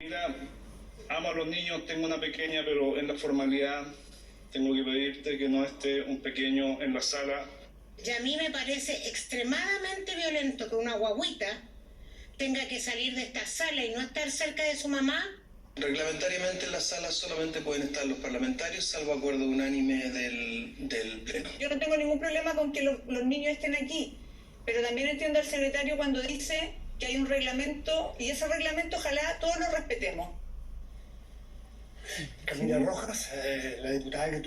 Mira, amo a los niños, tengo una pequeña, pero en la formalidad tengo que pedirte que no esté un pequeño en la sala. Y a mí me parece extremadamente violento que una guagüita tenga que salir de esta sala y no estar cerca de su mamá. Reglamentariamente en la sala solamente pueden estar los parlamentarios, salvo acuerdo unánime del Pleno. Yo no tengo ningún problema con que los niños estén aquí, pero también entiendo al secretario cuando dice que hay un reglamento y ese reglamento ojalá todos lo respetemos. Camila Rojas, la diputada que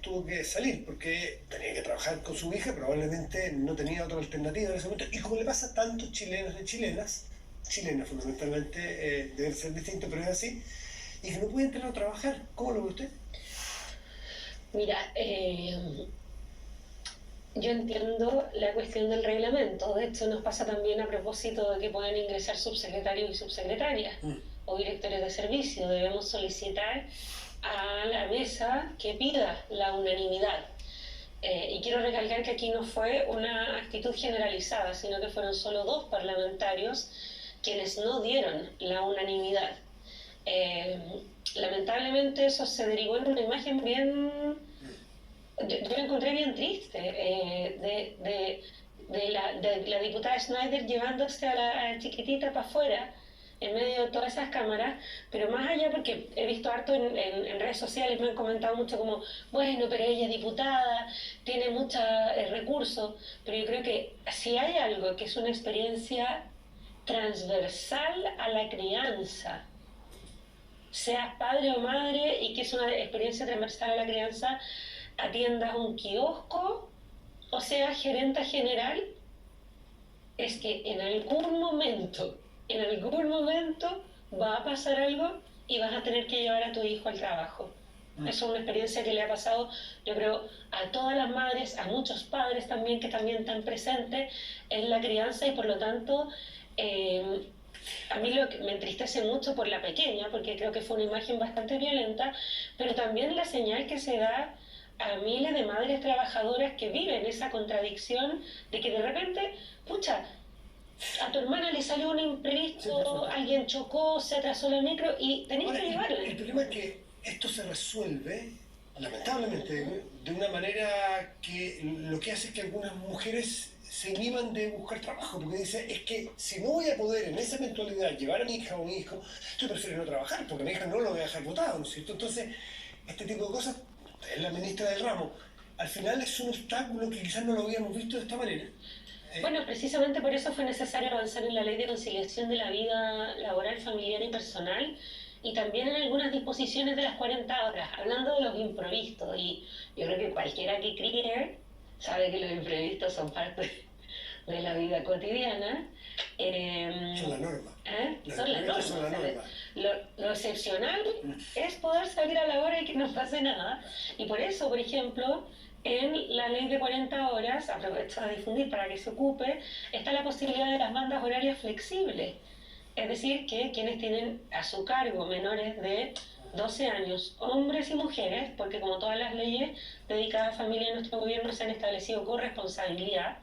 tuvo que salir porque tenía que trabajar con su hija, probablemente no tenía otra alternativa en ese momento. Y como le pasa a tantos chilenos y chilenas fundamentalmente, debe ser distinto, pero es así, y que no puede entrar a trabajar. ¿Cómo lo ve usted? Mira, yo entiendo la cuestión del reglamento. De hecho, nos pasa también a propósito de que pueden ingresar subsecretarios y subsecretarias o directores de servicio. Debemos solicitar a la mesa que pida la unanimidad. Y quiero recalcar que aquí no fue una actitud generalizada, sino que fueron solo 2 parlamentarios quienes no dieron la unanimidad. Lamentablemente eso se derivó en una imagen bien... Yo la encontré bien triste, de la diputada Schneider llevándose a la chiquitita para afuera, en medio de todas esas cámaras, pero más allá, porque he visto harto en redes sociales, me han comentado mucho como, bueno, pero ella es diputada, tiene muchos recursos, pero yo creo que si hay algo que es una experiencia transversal a la crianza, seas padre o madre, y que es una experiencia transversal a la crianza, atiendas un kiosco o seas gerenta general, es que en algún momento va a pasar algo y vas a tener que llevar a tu hijo al trabajo. Es una experiencia que le ha pasado, yo creo, a todas las madres, a muchos padres también que también están presentes en la crianza, y por lo tanto a mí lo que me entristece mucho por la pequeña, porque creo que fue una imagen bastante violenta, pero también la señal que se da a miles de madres trabajadoras que viven esa contradicción de que de repente, pucha, a tu hermana le salió un imprevisto, alguien chocó, se atrasó la micro y tenés que llevarla. El problema es que esto se resuelve, lamentablemente, de una manera que lo que hace es que algunas mujeres se inhiban de buscar trabajo, porque dice, es que si no voy a poder en esa eventualidad llevar a mi hija o mi hijo, yo prefiero no trabajar, porque a mi hija no lo voy a dejar botado, ¿no es cierto? Entonces, este tipo de cosas, es la ministra del ramo, al final es un obstáculo que quizás no lo habíamos visto de esta manera. Bueno, precisamente por eso fue necesario avanzar en la ley de conciliación de la vida laboral, familiar y personal, y también en algunas disposiciones de las 40 horas, hablando de los imprevistos. Y yo creo que cualquiera que críe sabe que los imprevistos son parte de la vida cotidiana. Son la norma. Son la norma. Lo excepcional es poder salir a la hora y que no pase nada. Y por eso, por ejemplo, en la ley de 40 horas, aprovecho a difundir para que se ocupe, está la posibilidad de las bandas horarias flexibles. Es decir, que quienes tienen a su cargo menores de 12 años, hombres y mujeres, porque como todas las leyes dedicadas a familia en nuestro gobierno se han establecido corresponsabilidad,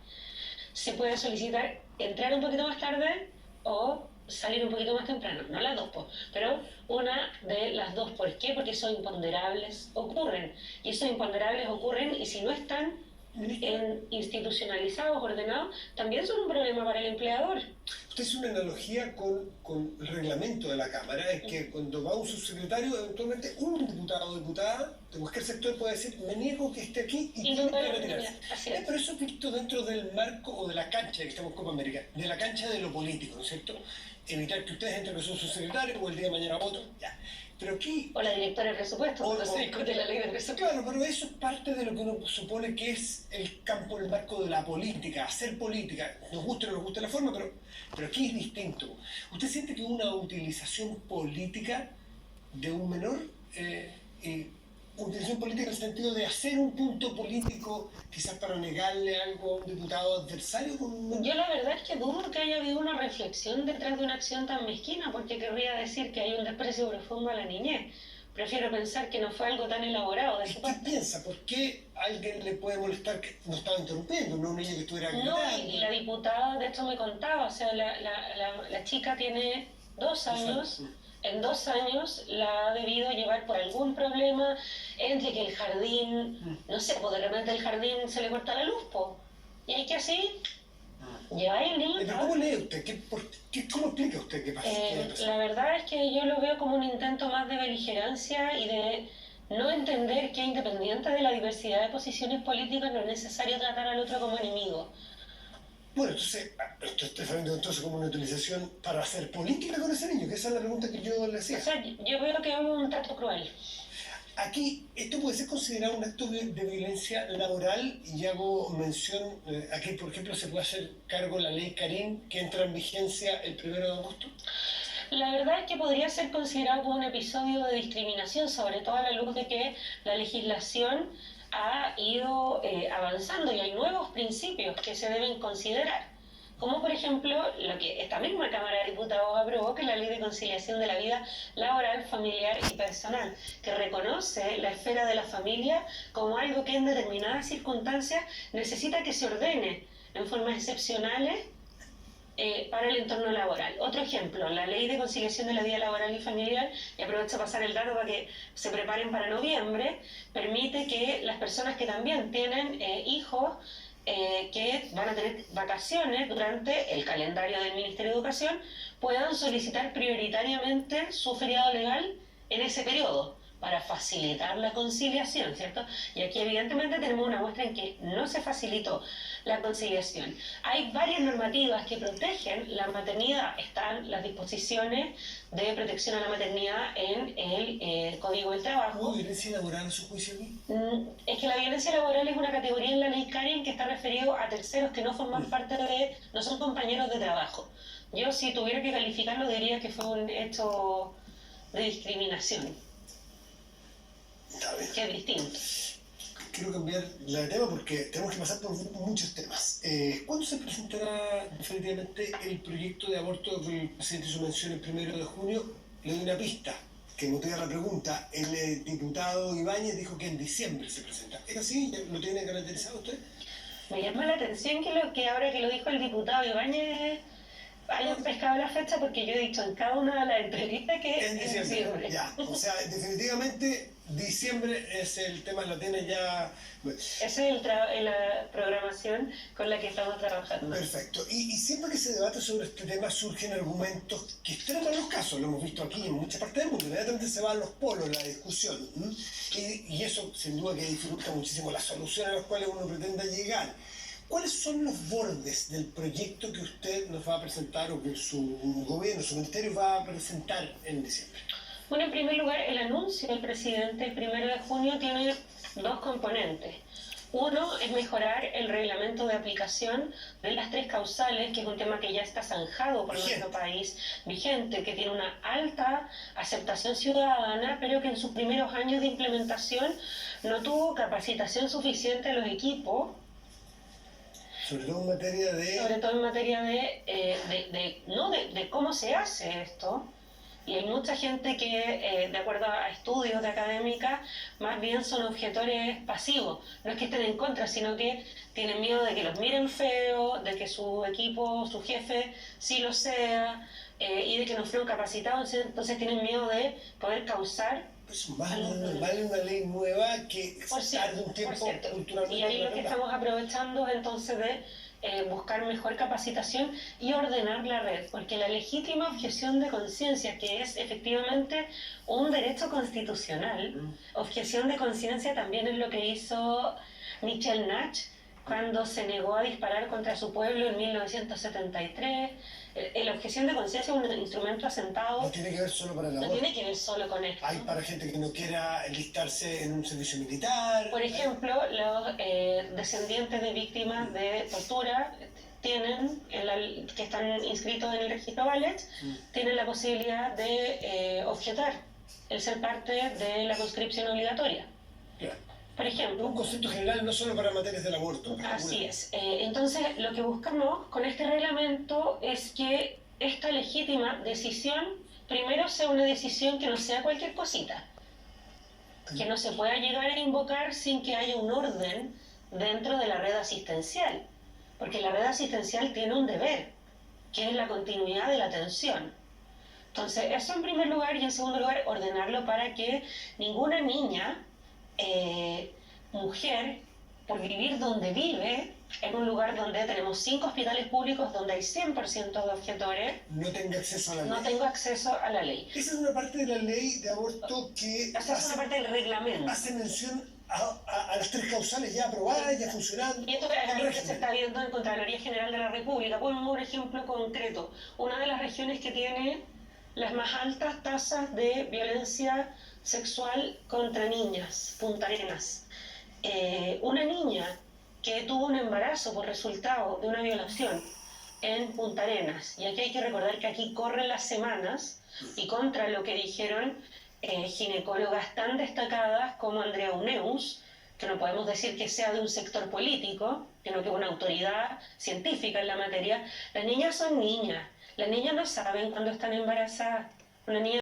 se puede solicitar entrar un poquito más tarde o salir un poquito más temprano, no las dos, pero una de las dos. ¿Por qué? Porque esos imponderables ocurren, y esos imponderables ocurren, y si no están institucionalizados, ordenados, también son un problema para el empleador. Usted hace una analogía con el reglamento de la Cámara, en que cuando va un subsecretario, eventualmente un diputado o diputada de cualquier sector puede decir, me niego que esté aquí y tiene que retirarse. Pero eso es visto dentro del marco o de la cancha, que estamos en Copa América, de la cancha de lo político, ¿no es cierto? Evitar que ustedes entren que son subsecretarios o el día de mañana voto, ya. Pero aquí... O la directora de presupuesto, cuando se discute la ley de presupuesto. Claro, pero eso es parte de lo que uno supone que es el campo, el marco de la política, hacer política. Nos guste o no nos guste la forma, pero aquí es distinto. ¿Usted siente que una utilización política de un menor, utilización política en el sentido de hacer un punto político, quizás para negarle algo a un diputado adversario? Yo la verdad es que dudo que haya habido una reflexión detrás de una acción tan mezquina, porque querría decir que hay un desprecio profundo a la niñez. Prefiero pensar que no fue algo tan elaborado de su parte. ¿Qué piensa? ¿Por qué a alguien le puede molestar que no estaba interrumpiendo, no un niño que estuviera gritando? No, y la diputada de hecho me contaba, o sea, la chica tiene 2 años. En 2 años la ha debido llevar por algún problema, entre que el jardín, no sé, pues de repente el jardín se le corta la luz, y hay que así llevar el niño. ¿Pero cómo lee usted? ¿Cómo explica usted qué pasa? La verdad es que yo lo veo como un intento más de beligerancia y de no entender que, independiente de la diversidad de posiciones políticas, no es necesario tratar al otro como enemigo. Bueno, entonces, esto está viendo entonces como una utilización para hacer política con ese niño, que esa es la pregunta que yo le hacía. O sea, yo veo que es un trato cruel. Aquí, esto puede ser considerado un acto de violencia laboral, y hago mención a que, por ejemplo, se puede hacer cargo la ley Karim, que entra en vigencia el 1 de agosto. La verdad es que podría ser considerado como un episodio de discriminación, sobre todo a la luz de que la legislación ha ido avanzando y hay nuevos principios que se deben considerar, como por ejemplo lo que esta misma Cámara de Diputados aprobó, que es la Ley de Conciliación de la Vida Laboral, Familiar y Personal, que reconoce la esfera de la familia como algo que en determinadas circunstancias necesita que se ordene en formas excepcionales para el entorno laboral. Otro ejemplo, la Ley de Conciliación de la Vida Laboral y Familiar, y aprovecho a pasar el dato para que se preparen para noviembre, permite que las personas que también tienen hijos que van a tener vacaciones durante el calendario del Ministerio de Educación puedan solicitar prioritariamente su feriado legal en ese periodo, para facilitar la conciliación, ¿cierto? Y aquí evidentemente tenemos una muestra en que no se facilitó la conciliación. Hay varias normativas que protegen la maternidad. Están las disposiciones de protección a la maternidad en el Código del Trabajo. ¿Hubo violencia laboral en su juicio? Es que la violencia laboral es una categoría en la ley Karim que está referido a terceros que no forman parte no son compañeros de trabajo. Yo, si tuviera que calificarlo, diría que fue un hecho de discriminación. Está bien. Que es distinto. Quiero cambiar de tema porque tenemos que pasar por muchos temas. ¿Cuándo se presentará definitivamente el proyecto de aborto que el presidente hizo mención el 1 de junio? Le doy una pista que motiva la pregunta. El diputado Ibáñez dijo que en diciembre se presenta. ¿Es así? ¿Lo tiene caracterizado usted? Me llama la atención que ahora que lo dijo el diputado Ibáñez hayan pescado la fecha, porque yo he dicho en cada una de las entrevistas que en diciembre. Ya, o sea, definitivamente diciembre es el tema, lo tiene ya. Esa es la programación con la que estamos trabajando. Perfecto. Y siempre que se debate sobre este tema surgen argumentos que extreman los casos, lo hemos visto aquí en muchas partes del mundo, inmediatamente se van los polos, la discusión, y eso sin duda que dificulta muchísimo las soluciones a las cuales uno pretenda llegar. ¿Cuáles son los bordes del proyecto que usted nos va a presentar o que su gobierno, su ministerio va a presentar en diciembre? Bueno, en primer lugar, el anuncio del presidente el 1 de junio tiene 2 componentes. Uno es mejorar el reglamento de aplicación de las 3 causales, que es un tema que ya está zanjado por nuestro país, vigente, que tiene una alta aceptación ciudadana, pero que en sus primeros años de implementación no tuvo capacitación suficiente a los equipos. Sobre todo en materia de... Sobre todo en materia de cómo se hace esto. Y hay mucha gente que, de acuerdo a estudios de académica, más bien son objetores pasivos. No es que estén en contra, sino que tienen miedo de que los miren feo, de que su equipo, su jefe, sí lo sea, y de que no fueron capacitados. Entonces tienen miedo de poder causar... Pues vale una ley nueva que tarde un tiempo culturalmente. Y ahí lo que estamos aprovechando es entonces de buscar mejor capacitación y ordenar la red, porque la legítima objeción de conciencia, que es efectivamente un derecho constitucional, objeción de conciencia también es lo que hizo Michel Nach cuando se negó a disparar contra su pueblo en 1973. La objeción de conciencia es un instrumento asentado. No tiene que ver solo para la No tiene que ver solo con esto. Hay para gente que no quiera enlistarse en un servicio militar. Por ejemplo, los descendientes de víctimas de tortura tienen, que están inscritos en el registro Valech, tienen la posibilidad de objetar el ser parte de la conscripción obligatoria. Claro. Por ejemplo, un concepto general no solo para materias del aborto. Así es. Entonces, lo que buscamos con este reglamento es que esta legítima decisión, primero sea una decisión que no sea cualquier cosita, que no se pueda llegar a invocar sin que haya un orden dentro de la red asistencial, porque la red asistencial tiene un deber, que es la continuidad de la atención. Entonces, eso en primer lugar, y en segundo lugar, ordenarlo para que ninguna niña, mujer, por vivir donde vive, en un lugar donde tenemos 5 hospitales públicos, donde hay 100% de objetores, No tenga acceso a la ley. no tengo acceso a la ley. Esa es una parte de la ley de aborto que Esa es una parte del reglamento. hace mención a las 3 causales ya aprobadas, ya funcionando. Y esto es algo que se está viendo en Contraloría General de la República. Pongo un ejemplo concreto. Una de las regiones que tiene las más altas tasas de violencia sexual contra niñas, Punta Arenas. Una niña que tuvo un embarazo por resultado de una violación en Punta Arenas, y aquí hay que recordar que aquí corren las semanas, y contra lo que dijeron ginecólogas tan destacadas como Andrea Uneus, que no podemos decir que sea de un sector político, sino que una autoridad científica en la materia, las niñas son niñas, las niñas no saben cuando están embarazadas. Una niña